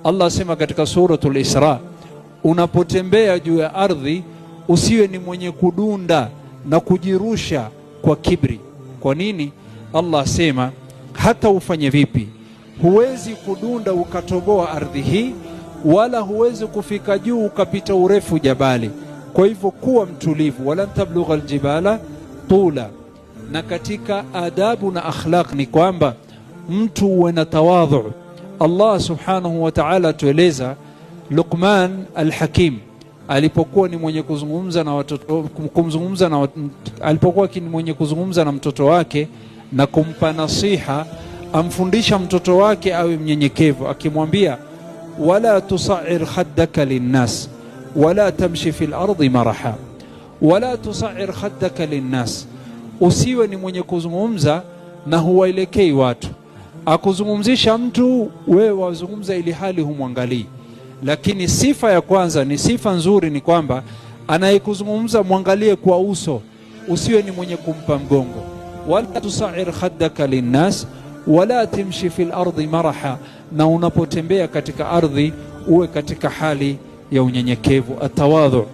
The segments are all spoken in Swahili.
Allah asema katika suratul Isra, unapotembea juu ya ardhi usiwe ni mwenye kudunda na kujirusha kwa kibri. Kwa nini? Allah asema hata ufanye vipi, huwezi kudunda ukatoboa ardhi hii, wala huwezi kufika juu ukapita urefu jabali. Kwa hivyo kuwa mtulivu, wala tablugha aljibala tula. Na katika adabu na akhlaq ni kwamba mtu uwe na tawadhu. Allah subhanahu wa ta'ala tueleza Luqman al-Hakim alipokuwa ni mwenye kuzungumza na watoto, alipokuwa ni mwenye kuzungumza na mtoto wake na kumpa nasiha, amfundisha mtoto wake awe mnyenyekevu, akimwambia wala tusair khaddaka linnas wala tamshi fil ardi maraha. Wala tusair khaddaka linnas, usiwe ni mwenye kuzungumza na huwaelekei watu. Akuzungumzisha mtu, wewe wazungumza ili hali humwangalii. Lakini sifa ya kwanza ni sifa nzuri, ni kwamba anayekuzungumza mwangalie kwa uso, usiwe ni mwenye kumpa mgongo. Wala tusair khaddaka linnas wala timshi fil ardi maraha, na unapotembea katika ardhi uwe katika hali ya unyenyekevu, atawadhu.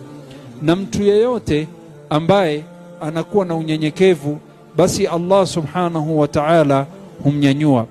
Na mtu yeyote ambaye anakuwa na unyenyekevu, basi Allah subhanahu wa ta'ala humnyanyua.